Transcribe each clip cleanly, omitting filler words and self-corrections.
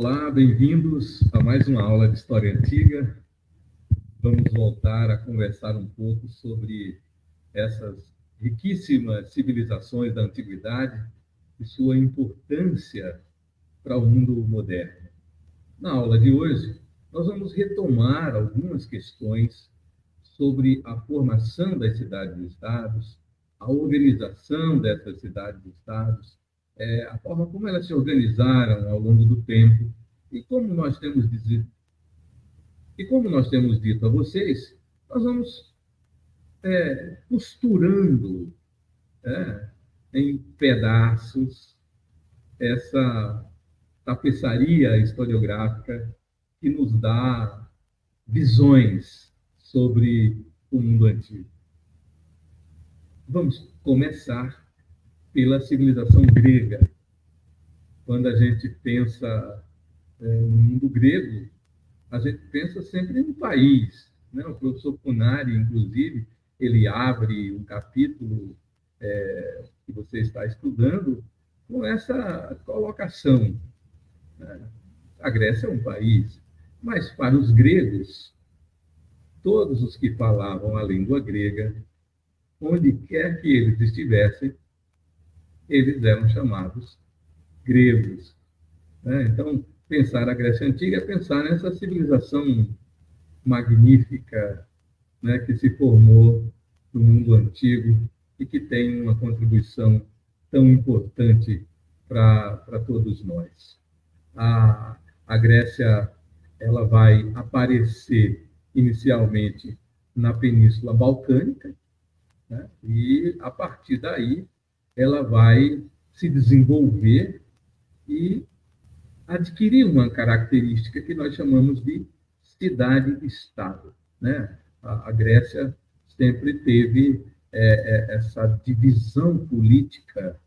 Olá, bem-vindos a mais uma aula de História Antiga. Vamos voltar a conversar um pouco sobre essas riquíssimas civilizações da Antiguidade e sua importância para o mundo moderno. Na aula de hoje, nós vamos retomar algumas questões sobre a formação das cidades-estados, a organização dessas cidades-estados, a forma como elas se organizaram ao longo do tempo e como nós temos dito a vocês, nós vamos costurando em pedaços essa tapeçaria historiográfica que nos dá visões sobre o mundo antigo. Vamos começar pela civilização grega. Quando a gente pensa no mundo grego, a gente pensa sempre em um país, né? O professor Funari, inclusive, ele abre um capítulo que você está estudando com essa colocação, né? A Grécia é um país, mas para os gregos, todos os que falavam a língua grega, onde quer que eles estivessem, eles eram chamados gregos, né? Então, pensar a Grécia Antiga é pensar nessa civilização magnífica, né, que se formou no mundo antigo e que tem uma contribuição tão importante para todos nós. A Grécia ela vai aparecer inicialmente na Península Balcânica, né, e, a partir daí, ela vai se desenvolver e adquirir uma característica que nós chamamos de cidade-estado, né? A Grécia sempre teve essa divisão política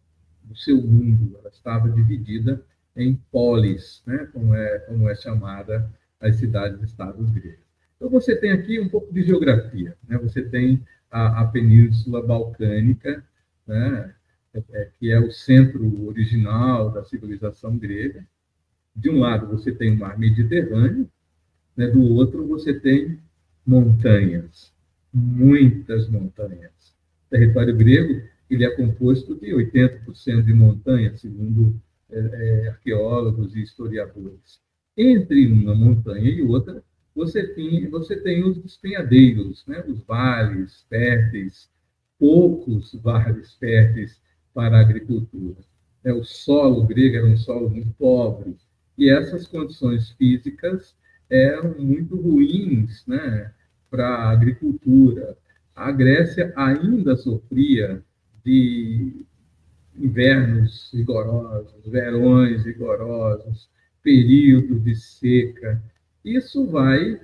do seu mundo. Ela estava dividida em polis, né? Como é chamada as cidades-estados gregas. Então, você tem aqui um pouco de geografia, né? Você tem a Península Balcânica, né? Que é o centro original da civilização grega. De um lado, você tem o mar Mediterrâneo, né? Do outro, você tem montanhas, muitas montanhas. O território grego ele é composto de 80% de montanhas, segundo arqueólogos e historiadores. Entre uma montanha e outra, você tem os despenhadeiros, né? Os vales férteis, poucos vales férteis para a agricultura. O solo grego era um solo muito pobre, e essas condições físicas eram muito ruins, né, para a agricultura. A Grécia ainda sofria de invernos rigorosos, verões rigorosos, períodos de seca. Isso vai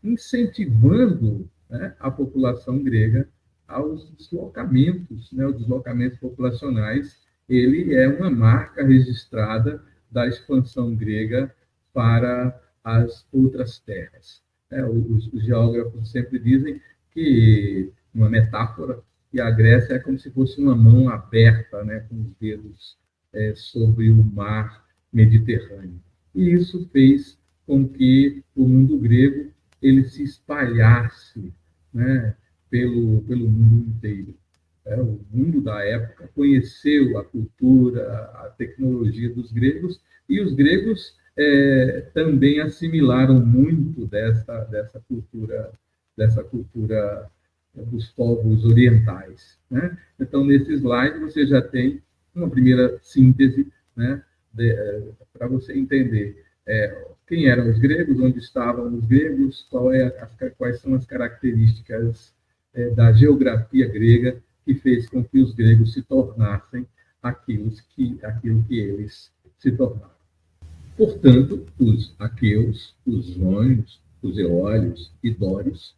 incentivando, né, a população grega aos deslocamentos, né? Os deslocamentos populacionais, ele é uma marca registrada da expansão grega para as outras terras. Os geógrafos sempre dizem que, uma metáfora, que a Grécia é como se fosse uma mão aberta, né, com os dedos sobre o mar Mediterrâneo. E isso fez com que o mundo grego ele se espalhasse, né, pelo mundo inteiro. O mundo da época conheceu a cultura, a tecnologia dos gregos, e os gregos também assimilaram muito dessa cultura dos povos orientais, né? Então, nesse slide, você já tem uma primeira síntese, né, para você entender quem eram os gregos, onde estavam os gregos, quais são as características da geografia grega que fez com que os gregos se tornassem aquilo que eles se tornaram. Portanto, os aqueus, os jônios, os eólios e dórios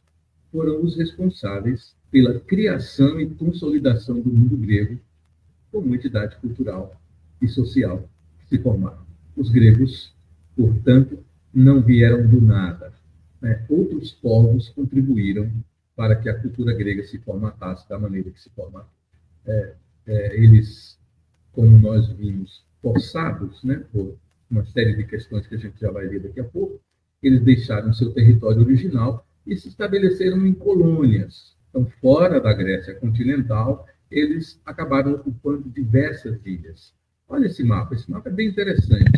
foram os responsáveis pela criação e consolidação do mundo grego como entidade cultural e social que se formaram. Os gregos, portanto, não vieram do nada, né? Outros povos contribuíram para que a cultura grega se formatasse da maneira que se formatou. Eles, como nós vimos, forçados, né, por uma série de questões que a gente já vai ver daqui a pouco, eles deixaram seu território original e se estabeleceram em colônias. Então, fora da Grécia continental, eles acabaram ocupando diversas ilhas. Olha esse mapa é bem interessante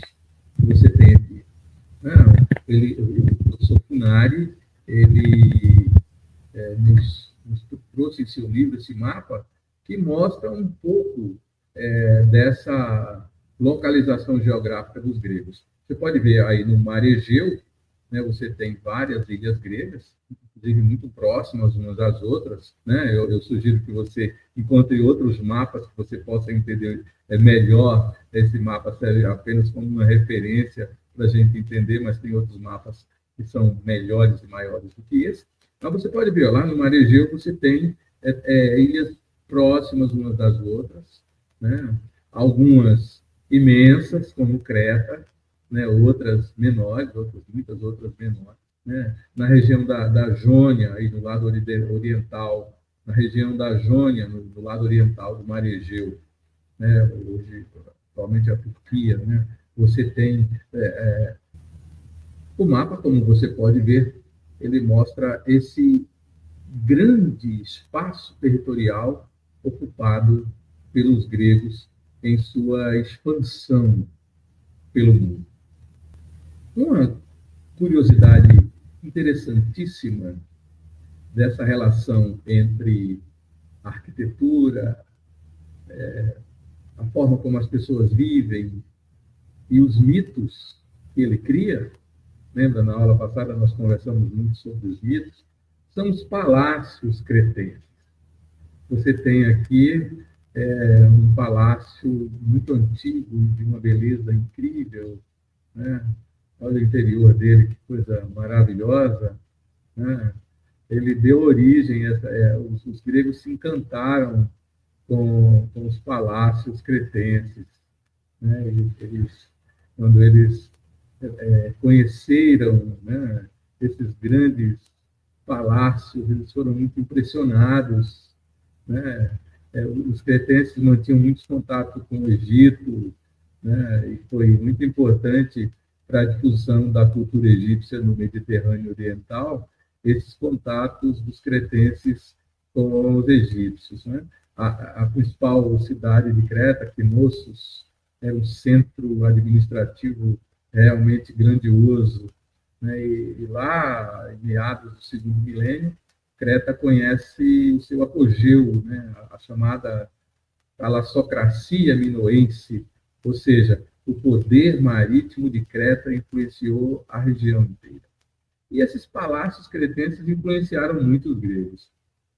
que você tem aqui. O professor Funari, ele nos trouxe em seu livro esse mapa que mostra um pouco dessa localização geográfica dos gregos. Você pode ver aí no Mar Egeu, né, você tem várias ilhas gregas, inclusive muito próximas umas às outras. Né? Eu sugiro que você encontre outros mapas que você possa entender melhor. Esse mapa serve apenas como uma referência para a gente entender, mas tem outros mapas que são melhores e maiores do que esse. Mas você pode ver, lá no Mar Egeu você tem ilhas próximas umas das outras, né? Algumas imensas, como Creta, né? Outras menores, muitas outras menores. Né? Na região da Jônia, aí no lado oriental, na região da Jônia, do lado oriental do Mar Egeu, né? Hoje, atualmente a Turquia, né? Você tem o mapa, como você pode ver, ele mostra esse grande espaço territorial ocupado pelos gregos em sua expansão pelo mundo. Uma curiosidade interessantíssima dessa relação entre a arquitetura, a forma como as pessoas vivem e os mitos que ele cria. Lembra, na aula passada nós conversamos muito sobre os mitos, são os palácios cretenses. Você tem aqui um palácio muito antigo, de uma beleza incrível, né? Olha o interior dele, que coisa maravilhosa, né? Ele deu origem, os gregos se encantaram com os palácios cretenses. Né? Quando eles conheceram, né, esses grandes palácios, eles foram muito impressionados. Né? Os cretenses mantinham muitos contatos com o Egito, né? E foi muito importante para a difusão da cultura egípcia no Mediterrâneo Oriental, esses contatos dos cretenses com os egípcios. Né? A principal cidade de Creta, Knossos, é um centro administrativo realmente grandioso. Né? E lá, em meados do segundo milênio, Creta conhece o seu apogeu, né? A chamada talassocracia minoense, ou seja, o poder marítimo de Creta influenciou a região inteira. E esses palácios cretenses influenciaram muito os gregos.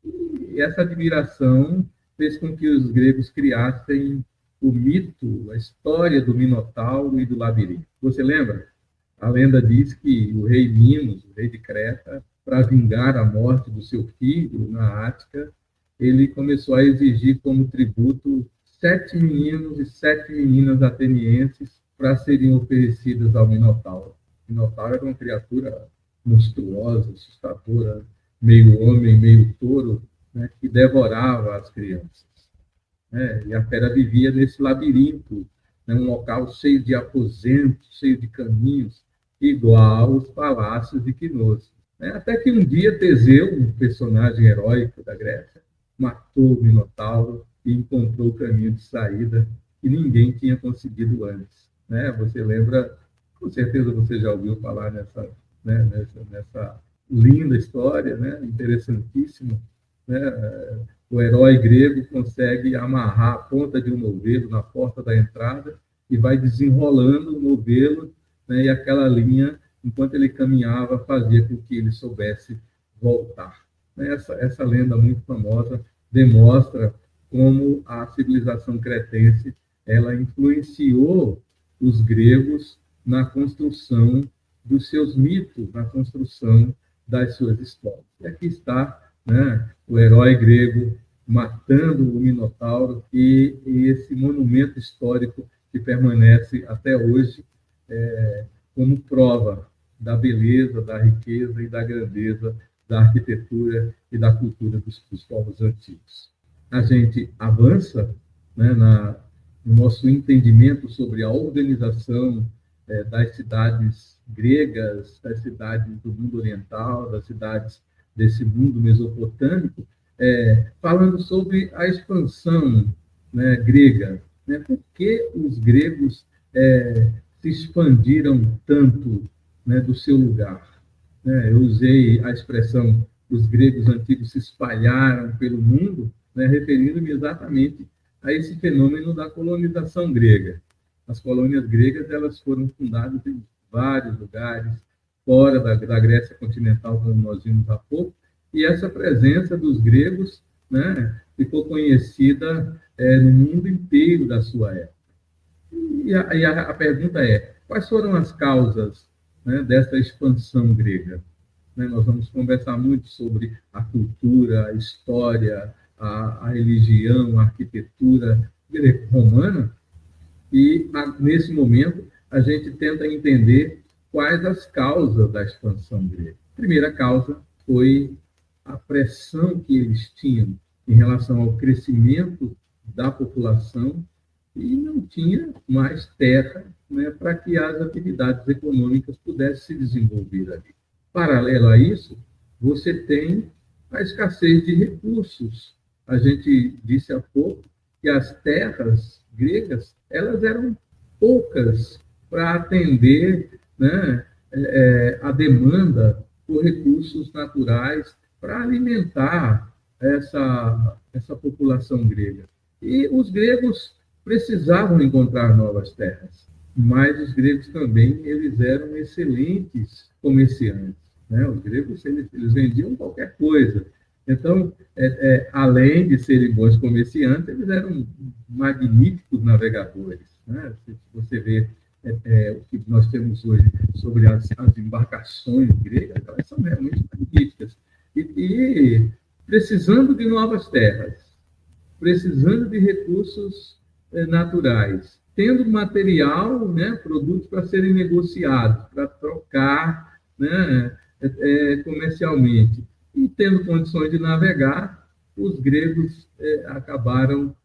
E essa admiração fez com que os gregos criassem o mito, a história do Minotauro e do labirinto. Você lembra? A lenda diz que o rei Minos, o rei de Creta, para vingar a morte do seu filho na Ática, ele começou a exigir como tributo 7 meninos e 7 meninas atenienses para serem oferecidas ao Minotauro. O Minotauro era uma criatura monstruosa, assustadora, meio homem, meio touro, né, que devorava as crianças. E a fera vivia nesse labirinto, né, um local cheio de aposentos, cheio de caminhos, igual os palácios de Knossos. Até que um dia Teseu, um personagem heróico da Grécia, matou o Minotauro e encontrou o caminho de saída que ninguém tinha conseguido antes. Você lembra, com certeza você já ouviu falar nessa linda história, interessantíssima. O herói grego consegue amarrar a ponta de um novelo na porta da entrada e vai desenrolando o novelo, e aquela linha, enquanto ele caminhava, fazia com que ele soubesse voltar. Essa lenda muito famosa demonstra como a civilização cretense ela influenciou os gregos na construção dos seus mitos, na construção das suas histórias. E aqui está, o herói grego matando o Minotauro e esse monumento histórico que permanece até hoje como prova da beleza, da riqueza e da grandeza da arquitetura e da cultura dos povos antigos. A gente avança no nosso entendimento sobre a organização das cidades gregas, das cidades do mundo oriental, das cidades desse mundo mesopotâmico, falando sobre a expansão, né, grega. Né? Por que os gregos se expandiram tanto, né, do seu lugar? Né? Eu usei a expressão os gregos antigos se espalharam pelo mundo, né, referindo-me exatamente a esse fenômeno da colonização grega. As colônias gregas elas foram fundadas em vários lugares, fora da Grécia continental, como nós vimos há pouco, e essa presença dos gregos, né, ficou conhecida no mundo inteiro da sua época. E a pergunta é, quais foram as causas, né, dessa expansão grega? Né, nós vamos conversar muito sobre a cultura, a história, a religião, a arquitetura greco-romana, e, nesse momento, a gente tenta entender quais as causas da expansão grega. A primeira causa foi a pressão que eles tinham em relação ao crescimento da população e não tinha mais terra, né, para que as atividades econômicas pudessem se desenvolver ali. Paralelo a isso, você tem a escassez de recursos. A gente disse há pouco que as terras gregas elas eram poucas para atender, né, a demanda por recursos naturais para alimentar essa população grega. E os gregos precisavam encontrar novas terras, mas os gregos também eles eram excelentes comerciantes. Né? Os gregos eles vendiam qualquer coisa. Então, além de serem bons comerciantes, eles eram magníficos navegadores. Né? Se você vê o que nós temos hoje sobre as embarcações gregas, elas são realmente magníficas. E precisando de novas terras, precisando de recursos naturais, tendo material, né, produtos para serem negociados, para trocar, né, comercialmente, e tendo condições de navegar, os gregos acabaram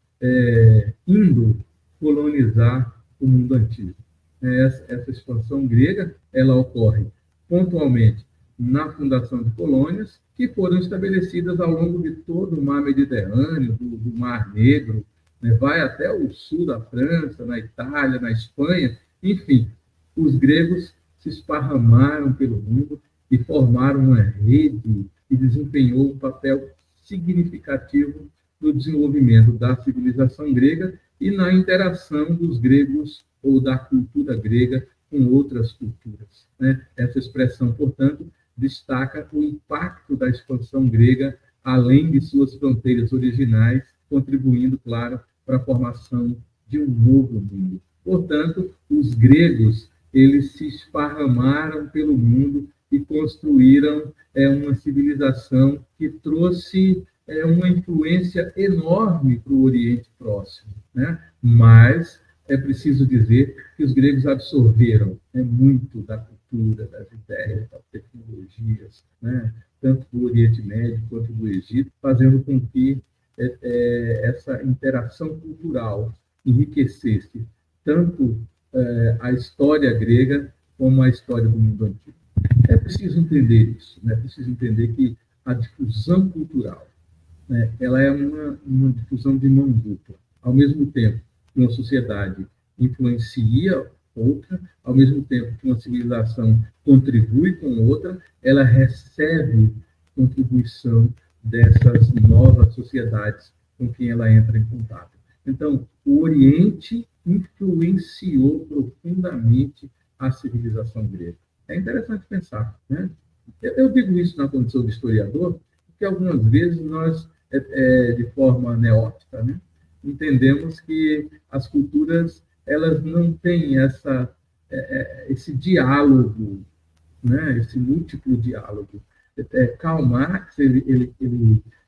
indo colonizar o mundo antigo. Essa expansão grega ela ocorre pontualmente na fundação de colônias que foram estabelecidas ao longo de todo o mar Mediterrâneo, do Mar Negro, né, vai até o sul da França, na Itália, na Espanha, enfim, os gregos se esparramaram pelo mundo e formaram uma rede que desempenhou um papel significativo no desenvolvimento da civilização grega e na interação dos gregos ou da cultura grega com outras culturas. Né? Essa expressão, portanto, destaca o impacto da expansão grega além de suas fronteiras originais, contribuindo, claro, para a formação de um novo mundo. Portanto, os gregos eles se esparramaram pelo mundo e construíram uma civilização que trouxe uma influência enorme para o Oriente Próximo. Né? Mas é preciso dizer que os gregos absorveram muito da cultura, das ideias, das tecnologias, né? Tanto do Oriente Médio quanto do Egito, fazendo com que essa interação cultural enriquecesse tanto a história grega como a história do mundo antigo. É preciso entender isso, né? É preciso entender que a difusão cultural, né, ela é uma difusão de mão dupla. Ao mesmo tempo que uma sociedade influencia outra, ao mesmo tempo que uma civilização contribui com outra, ela recebe contribuição dessas novas sociedades com quem ela entra em contato. Então, o Oriente influenciou profundamente a civilização grega. É interessante pensar, né? Eu digo isso na condição de historiador, porque algumas vezes nós, de forma neótica, né, entendemos que as culturas elas não têm esse diálogo, né, esse múltiplo diálogo. Karl Marx, ele,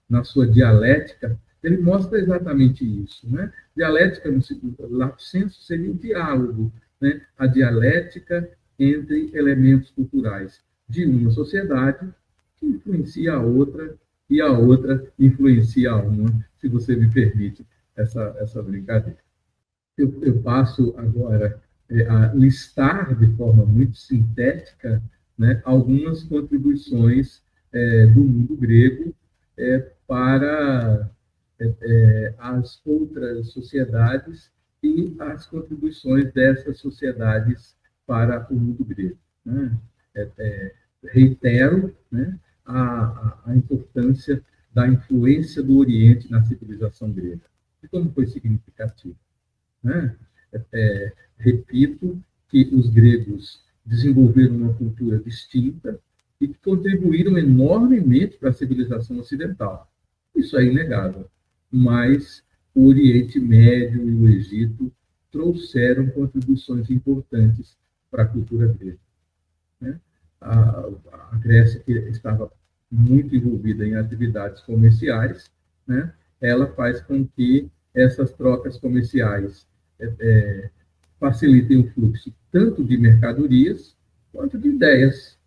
na sua dialética, ele mostra exatamente isso. Né? Dialética, no lato sensu, seria o diálogo, né? A dialética entre elementos culturais de uma sociedade que influencia a outra e a outra influencia a uma, se você me permite essa brincadeira. Eu passo agora a listar de forma muito sintética, né, algumas contribuições do mundo grego para as outras sociedades e as contribuições dessas sociedades para o mundo grego. Né? Reitero, né, a importância da influência do Oriente na civilização grega e como foi significativo. Né? Repito que os gregos desenvolveram uma cultura distinta e que contribuíram enormemente para a civilização ocidental. Isso é inegável. Mas o Oriente Médio e o Egito trouxeram contribuições importantes para a cultura grega. Né? A Grécia, que estava muito envolvida em atividades comerciais, né? Ela faz com que essas trocas comerciais facilitem o fluxo tanto de mercadorias quanto de ideias.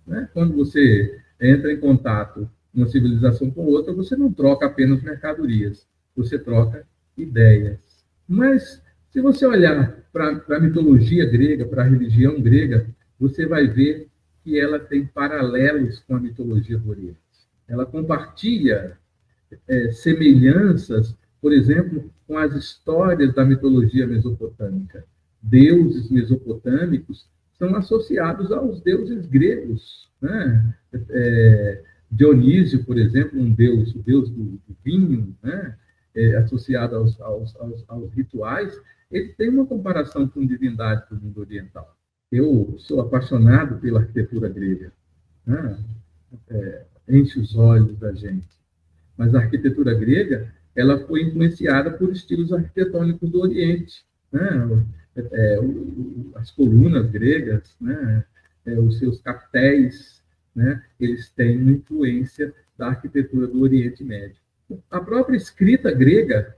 Né? Quando você entra em contato uma civilização com outra, você não troca apenas mercadorias, você troca ideias. Mas, se você olhar para a mitologia grega, para a religião grega, você vai ver que ela tem paralelos com a mitologia do Oriente. Ela compartilha semelhanças, por exemplo, com as histórias da mitologia mesopotâmica. Deuses mesopotâmicos são associados aos deuses gregos. Né? Dionísio, por exemplo, o deus do vinho, né? Associado aos rituais, ele tem uma comparação com divindades do mundo oriental. Eu sou apaixonado pela arquitetura grega. Né? Enche os olhos da gente. Mas a arquitetura grega ela foi influenciada por estilos arquitetônicos do Oriente. Né? As colunas gregas, né? Os seus capitéis, né? Eles têm uma influência da arquitetura do Oriente Médio. A própria escrita grega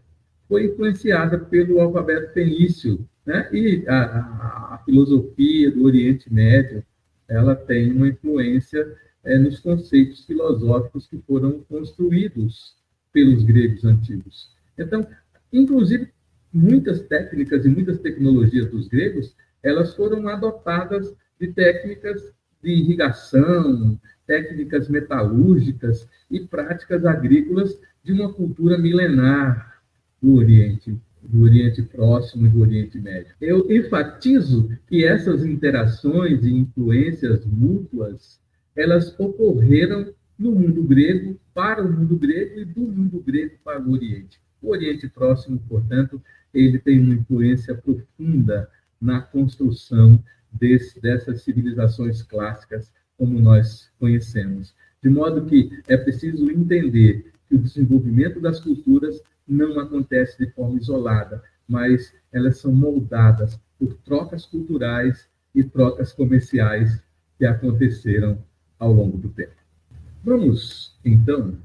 foi influenciada pelo alfabeto fenício, né? E a filosofia do Oriente Médio ela tem uma influência nos conceitos filosóficos que foram construídos pelos gregos antigos. Então, inclusive, muitas técnicas e muitas tecnologias dos gregos, elas foram adotadas de técnicas de irrigação, técnicas metalúrgicas e práticas agrícolas de uma cultura milenar do Oriente Próximo e do Oriente Médio. Eu enfatizo que essas interações e influências mútuas elas ocorreram no mundo grego, para o mundo grego e do mundo grego para o Oriente. O Oriente Próximo, portanto, ele tem uma influência profunda na construção dessas civilizações clássicas como nós conhecemos. De modo que é preciso entender que o desenvolvimento das culturas não acontece de forma isolada, mas elas são moldadas por trocas culturais e trocas comerciais que aconteceram ao longo do tempo. Vamos, então,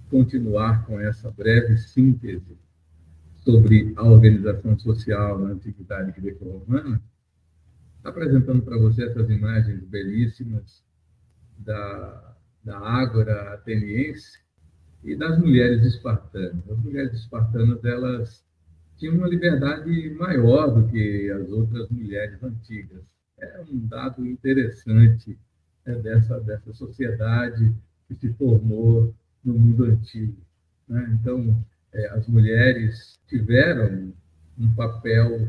continuar com essa breve síntese sobre a organização social na antiguidade greco-romana, apresentando para você essas imagens belíssimas da ágora ateniense e das mulheres espartanas. As mulheres espartanas, elas tinham uma liberdade maior do que as outras mulheres antigas. É um dado interessante dessa sociedade que se formou no mundo antigo. Né? Então, as mulheres tiveram um papel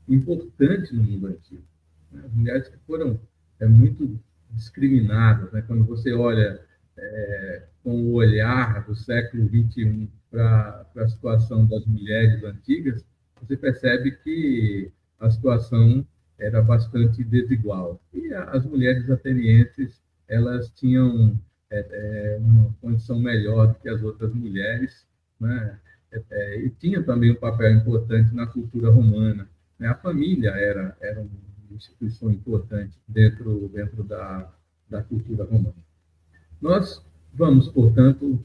importante no mundo antigo. Né? As mulheres que foram muito discriminadas. Né? Quando você olha com o olhar do século XXI para a situação das mulheres antigas, você percebe que a situação era bastante desigual. E as mulheres atenienses, elas tinham uma condição melhor do que as outras mulheres, né? E tinha também um papel importante na cultura romana. Né? A família era uma instituição importante dentro da cultura romana. Nós vamos, portanto,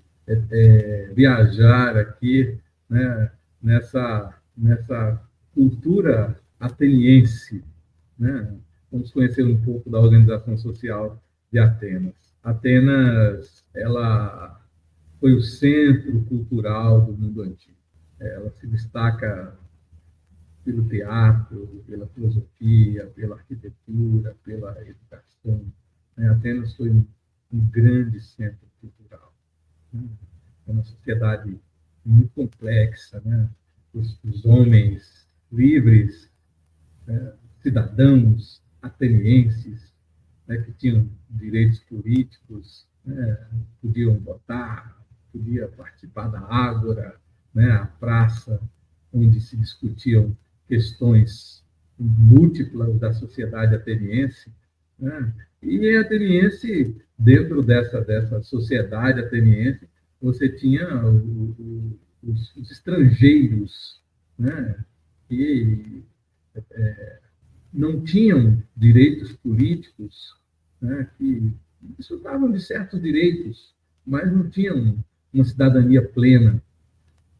viajar aqui, né, nessa cultura ateniense. Né? Vamos conhecer um pouco da organização social de Atenas. Atenas, ela foi o centro cultural do mundo antigo. Ela se destaca pelo teatro, pela filosofia, pela arquitetura, pela educação. Né? Atenas foi um grande centro cultural. Né? É uma sociedade muito complexa, né? Os homens livres, cidadãos atenienses, né, que tinham direitos políticos, né, podiam votar, podiam participar da ágora, né, a praça onde se discutiam questões múltiplas da sociedade ateniense. Né, e em ateniense, dentro dessa sociedade ateniense, você tinha os estrangeiros, né, que não tinham direitos políticos, né, que desfrutavam de certos direitos, mas não tinham uma cidadania plena.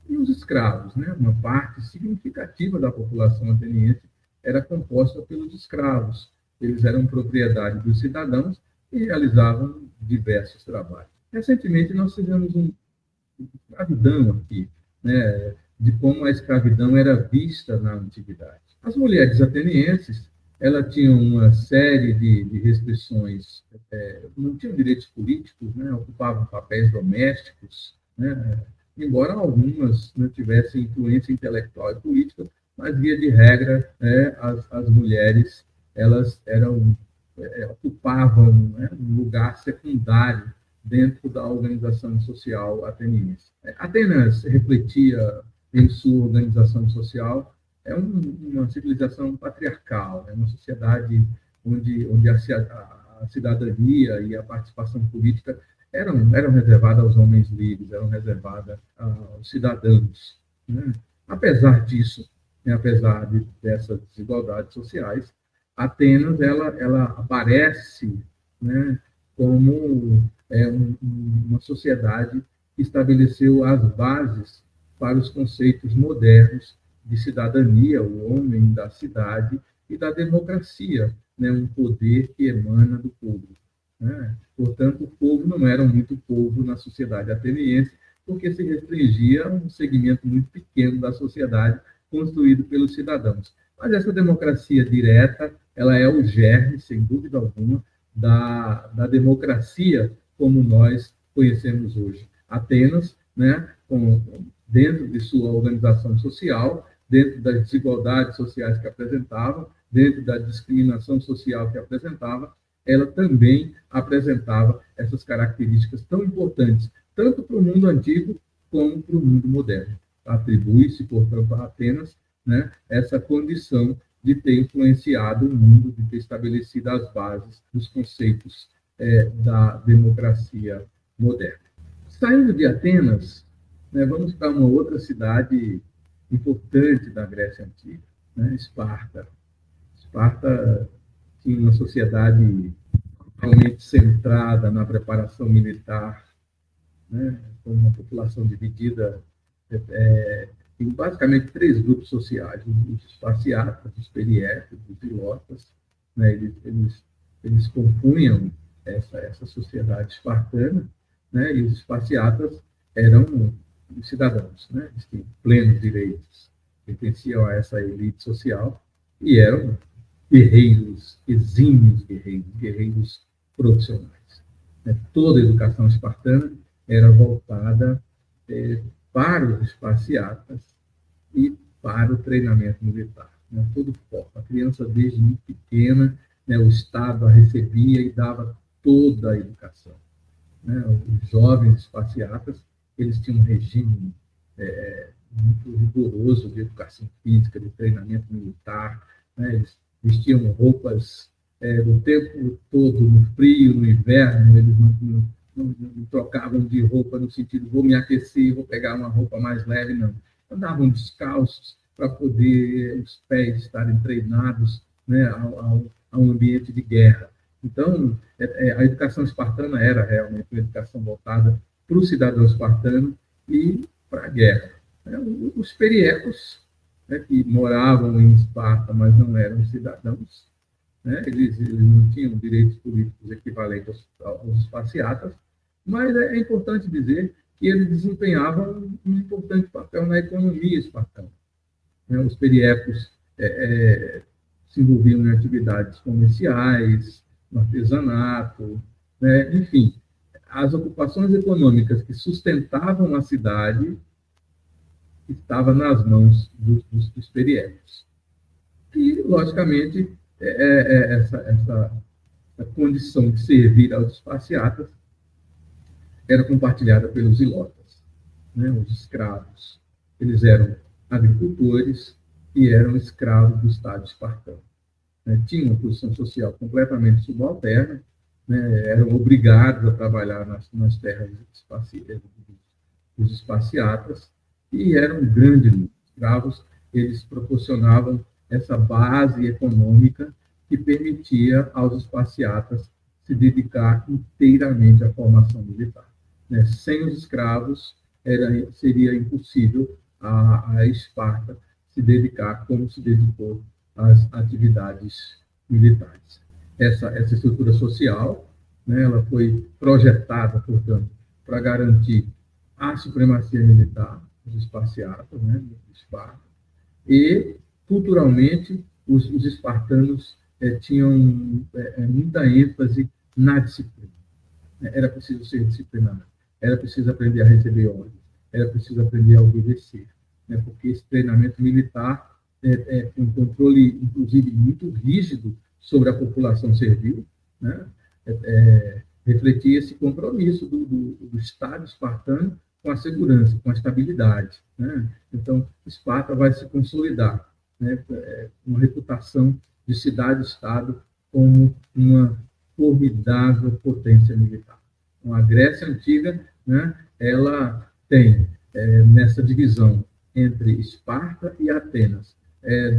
E os escravos, né, uma parte significativa da população ateniense era composta pelos escravos. Eles eram propriedade dos cidadãos e realizavam diversos trabalhos. Recentemente, nós fizemos escravidão aqui, né, de como a escravidão era vista na antiguidade. As mulheres atenienses, ela tinham uma série de restrições, não tinham direitos políticos, né, ocupavam papéis domésticos, né, embora algumas não tivessem influência intelectual e política, mas via de regra, as mulheres elas ocupavam, né, um lugar secundário dentro da organização social ateniense. Atenas refletia em sua organização social uma civilização patriarcal, uma sociedade onde a cidadania e a participação política eram reservadas aos homens livres, eram reservadas aos cidadãos. Né? Apesar disso, né, apesar dessas desigualdades sociais, Atenas ela aparece, né, como uma sociedade que estabeleceu as bases para os conceitos modernos de cidadania, o homem da cidade e da democracia, né, um poder que emana do povo. Né? Portanto, o povo não era muito povo na sociedade ateniense, porque se restringia a um segmento muito pequeno da sociedade construído pelos cidadãos. Mas essa democracia direta, ela é o germe, sem dúvida alguma, da democracia como nós conhecemos hoje. Atenas, né, dentro de sua organização social, dentro das desigualdades sociais que apresentava, dentro da discriminação social que apresentava, ela também apresentava essas características tão importantes, tanto para o mundo antigo como para o mundo moderno. Atribui-se, portanto, a Atenas, né, essa condição de ter influenciado o mundo, de ter estabelecido as bases dos conceitos da democracia moderna. Saindo de Atenas, né, vamos para uma outra cidade importante da Grécia Antiga, né, Esparta. Esparta tinha uma sociedade realmente centrada na preparação militar, né, com uma população dividida em basicamente três grupos sociais: os esparciatas, os periéclitos, os ilotas. Né, eles compunham essa sociedade espartana, né, e os esparciatas eram os cidadãos, né, eles tinham plenos direitos, pertenciam a essa elite social e eram guerreiros, exímios guerreiros, guerreiros profissionais. Né. Toda a educação espartana era voltada para os esparciatas e para o treinamento militar. Né? Todo foco. A criança, desde muito pequena, né, o Estado a recebia e dava toda a educação. Né? Os jovens esparciatas, eles tinham um regime muito rigoroso de educação física, de treinamento militar. Né? Eles vestiam roupas o tempo todo, no frio, no inverno, eles não trocavam de roupa no sentido, vou me aquecer, vou pegar uma roupa mais leve, não. Andavam descalços para poder os pés estarem treinados, né, a um ambiente de guerra. Então, a educação espartana era realmente uma educação voltada para o cidadão espartano e para a guerra. Os periecos, né, que moravam em Esparta, mas não eram cidadãos, né, eles não tinham direitos políticos equivalentes aos esparciatas, mas é importante dizer que eles desempenhavam um importante papel na economia espartana. né? Os periépicos se envolviam em atividades comerciais, no artesanato, né? Enfim, as ocupações econômicas que sustentavam a cidade estavam nas mãos dos periépicos. E, logicamente, essa condição de servir aos esparciatas era compartilhada pelos ilotas, né? Os escravos. Eles eram agricultores e eram escravos do Estado espartano. Né? Tinham uma posição social completamente subalterna, né? Eram obrigados a trabalhar nas terras dos esparciatas e eram um grande número. Escravos, eles proporcionavam essa base econômica que permitia aos esparciatas se dedicar inteiramente à formação militar. Né? Sem os escravos, seria impossível a Esparta se dedicar como se dedicou às atividades militares. Essa estrutura social, né, ela foi projetada, portanto, para garantir a supremacia militar dos esparciatas, né, de Esparta, e, culturalmente, os espartanos tinham muita ênfase na disciplina. Era preciso ser disciplinado, era preciso aprender a receber ordens, era preciso aprender a obedecer, né? Porque esse treinamento militar um controle, inclusive, muito rígido sobre a população servil, né? Refletia esse compromisso do Estado espartano com a segurança, com a estabilidade, né? Então, Esparta vai se consolidar, né? Uma reputação de cidade-estado como uma formidável potência militar. Então, a Grécia Antiga, né, ela tem, nessa divisão entre Esparta e Atenas,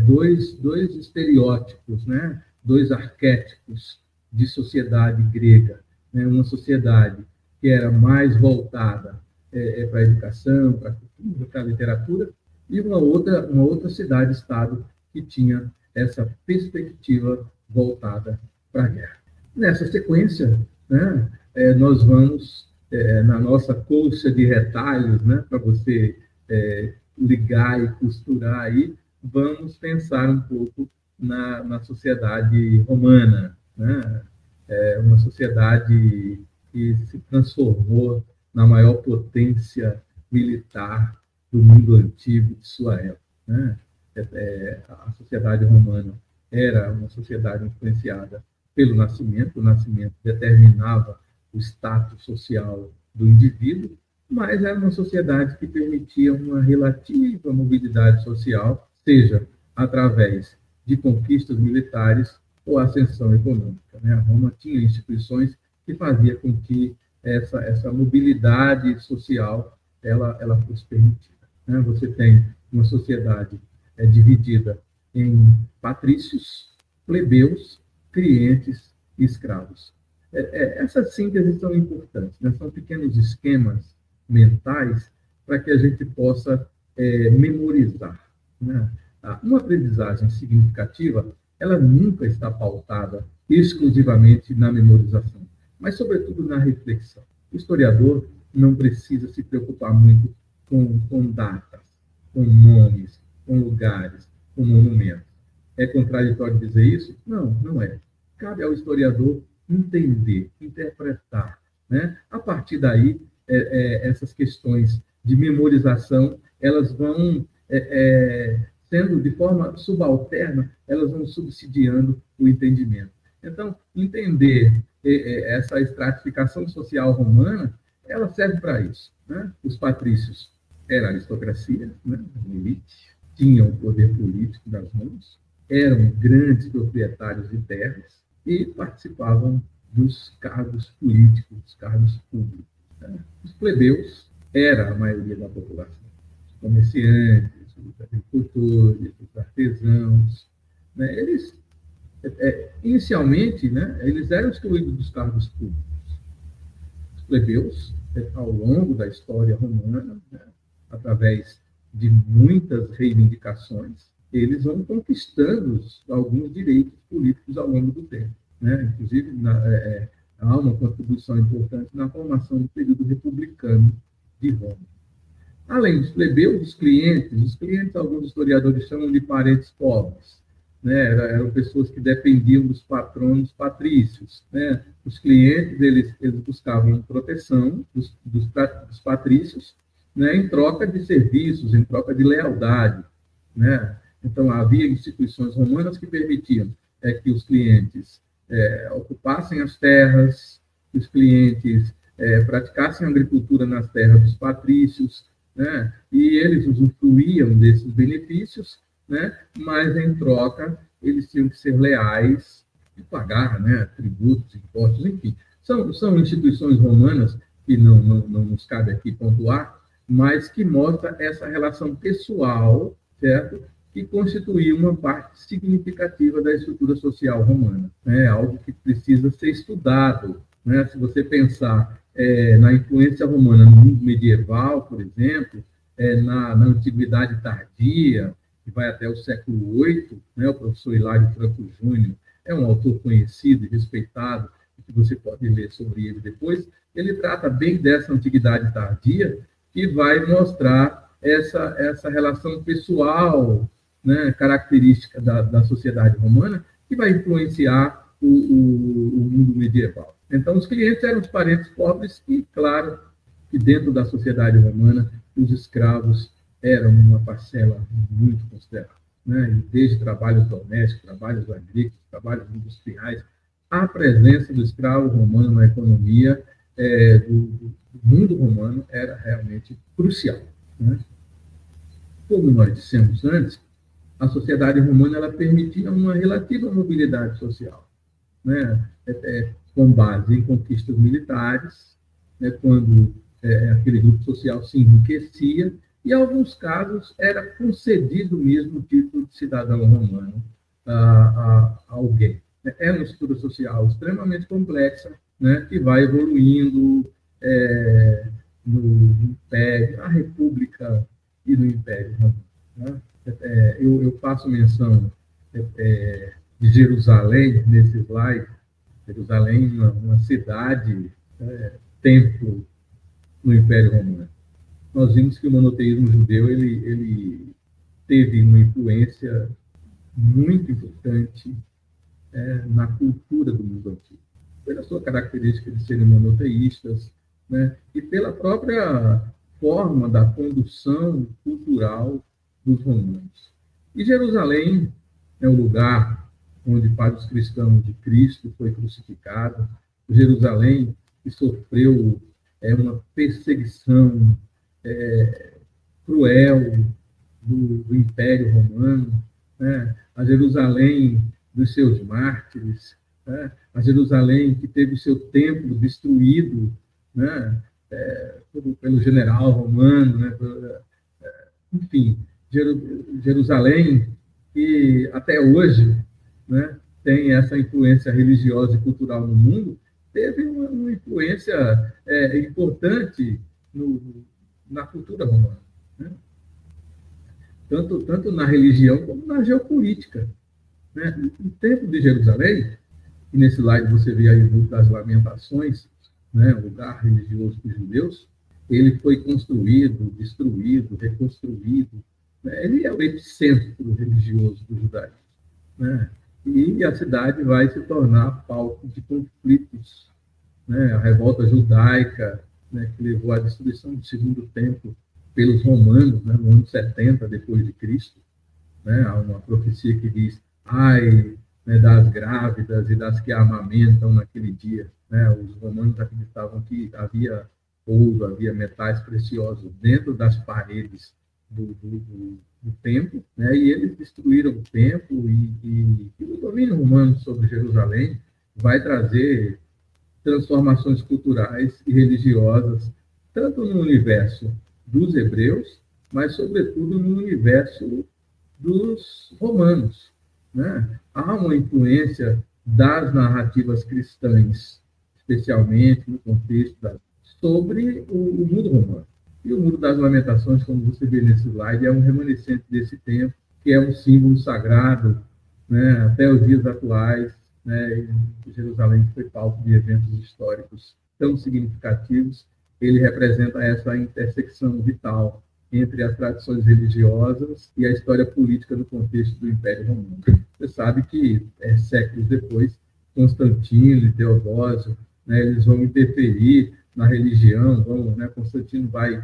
dois estereótipos, né, dois arquétipos de sociedade grega. Né, uma sociedade que era mais voltada para a educação, para a cultura, para a literatura, e uma outra cidade-estado que tinha essa perspectiva voltada para a guerra. Nessa sequência, né, nós vamos, na nossa colcha de retalhos, né, para você ligar e costurar aí, vamos pensar um pouco na sociedade romana, né? Uma sociedade que se transformou na maior potência militar do mundo antigo de sua época, né? A sociedade romana era uma sociedade influenciada pelo nascimento. O nascimento determinava o status social do indivíduo, mas era uma sociedade que permitia uma relativa mobilidade social, seja através de conquistas militares ou ascensão econômica. Né? A Roma tinha instituições que faziam com que essa mobilidade social ela fosse permitida. Né? Você tem uma sociedade dividida em patrícios, plebeus, clientes e escravos. Essas sínteses são importantes, né? São pequenos esquemas mentais para que a gente possa memorizar. Né? Uma aprendizagem significativa, ela nunca está pautada exclusivamente na memorização, mas, sobretudo, na reflexão. O historiador não precisa se preocupar muito com datas, com nomes, com lugares, com monumentos. É contraditório dizer isso? Não, não é. Cabe ao historiador entender, interpretar. Né? A partir daí, essas questões de memorização, elas vão sendo de forma subalterna, elas vão subsidiando o entendimento. Então, entender essa estratificação social romana, ela serve para isso. Né? Os patrícios eram aristocracia, né? Elite, tinham o poder político das mãos, eram grandes proprietários de terras e participavam dos cargos políticos, dos cargos públicos. Né? Os plebeus eram a maioria da população, os comerciantes, os agricultores, os artesãos. Né? Eles, inicialmente, né, eles eram excluídos dos cargos públicos. Os plebeus, ao longo da história romana, né, através de muitas reivindicações, eles vão conquistando alguns direitos políticos ao longo do tempo. Né? Inclusive, há uma contribuição importante na formação do período republicano de Roma. Além dos plebeus, os clientes alguns historiadores chamam de parentes pobres, né? Eram pessoas que dependiam dos patronos patrícios, né? Os clientes, eles buscavam proteção dos patrícios, né? Em troca de serviços, em troca de lealdade, né? Então, havia instituições romanas que permitiam que os clientes ocupassem as terras, que os clientes praticassem agricultura nas terras dos patrícios, né? E eles usufruíam desses benefícios, né? Mas, em troca, eles tinham que ser leais e pagar, né? Tributos, impostos, enfim. São instituições romanas que não nos cabe aqui pontuar, mas que mostra essa relação pessoal, certo? Que constituía uma parte significativa da estrutura social romana, né? Algo que precisa ser estudado, né? Se você pensar na influência romana no mundo medieval, por exemplo, na Antiguidade Tardia, que vai até o século VIII, né? O professor Hilário Franco Júnior é um autor conhecido e respeitado, que você pode ler sobre ele depois. Ele trata bem dessa Antiguidade Tardia, que vai mostrar essa relação pessoal, né, característica da sociedade romana, que vai influenciar o mundo medieval. Então, os clientes eram os parentes pobres e, claro, que dentro da sociedade romana, os escravos eram uma parcela muito considerável, né? Desde trabalhos domésticos, trabalhos agrícolas, trabalhos industriais, a presença do escravo romano na economia do mundo romano era realmente crucial, né? Como nós dissemos antes, a sociedade romana ela permitia uma relativa mobilidade social, né? Com base em conquistas militares, né? Quando aquele grupo social se enriquecia, e, em alguns casos, era concedido mesmo o título de cidadão romano a alguém. É uma estrutura social extremamente complexa, né? Que vai evoluindo no Império, na República e no Império Romano, né? Eu faço menção de Jerusalém nesse slide. Jerusalém, uma cidade, templo no Império Romano. Nós vimos que o monoteísmo judeu ele teve uma influência muito importante na cultura do mundo antigo, pela sua característica de serem monoteístas, né, e pela própria forma da condução cultural dos romanos. E Jerusalém é o lugar onde para os cristãos de Cristo foi crucificado, Jerusalém que sofreu uma perseguição cruel do Império Romano, né? A Jerusalém dos seus mártires, né? A Jerusalém que teve o seu templo destruído, né? Pelo general romano, né? Enfim, Jerusalém que até hoje, né, tem essa influência religiosa e cultural no mundo, teve uma influência importante na cultura romana, né? Tanto na religião como na geopolítica, né? O Templo de Jerusalém, e nesse slide você vê aí o Muro das Lamentações, né, o lugar religioso dos judeus, ele foi construído, destruído, reconstruído, né? Ele é o epicentro religioso do judaísmo, né? E a cidade vai se tornar palco de conflitos, né? A revolta judaica, né, que levou à destruição do segundo templo pelos romanos, né, no ano 70 depois de Cristo, né? Há uma profecia que diz: ai, né, das grávidas e das que amamentam naquele dia, né? Os romanos acreditavam que havia ouro, havia metais preciosos dentro das paredes do templo, né? E eles destruíram o templo e o domínio romano sobre Jerusalém vai trazer transformações culturais e religiosas, tanto no universo dos hebreus, mas, sobretudo, no universo dos romanos, né? Há uma influência das narrativas cristãs, especialmente no contexto sobre o mundo romano. E o Muro das Lamentações, como você vê nesse slide, é um remanescente desse tempo, que é um símbolo sagrado, né, até os dias atuais, né, Jerusalém foi palco de eventos históricos tão significativos. Ele representa essa intersecção vital entre as tradições religiosas e a história política no contexto do Império Romano. Você sabe que, séculos depois, Constantino e Teodósio, né, eles vão interferir na religião, né, Constantino vai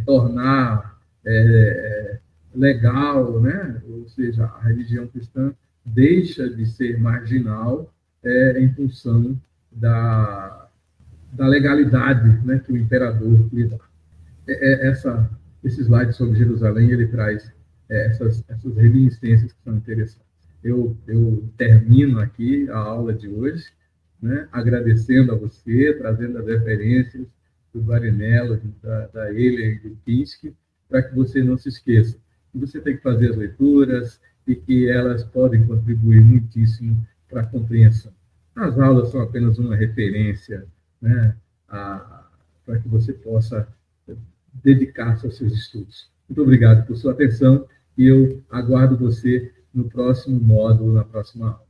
tornar legal, né, ou seja, a religião cristã deixa de ser marginal em função da legalidade, né, que o imperador lhe dá. Esse slide sobre Jerusalém, ele traz essas reminiscências que são interessantes. Eu termino aqui a aula de hoje, né, agradecendo a você, trazendo as referências do Varinello, da Euler e do Pinsky, para que você não se esqueça. Você tem que fazer as leituras e que elas podem contribuir muitíssimo para a compreensão. As aulas são apenas uma referência, né, para que você possa dedicar-se aos seus estudos. Muito obrigado por sua atenção e eu aguardo você no próximo módulo, na próxima aula.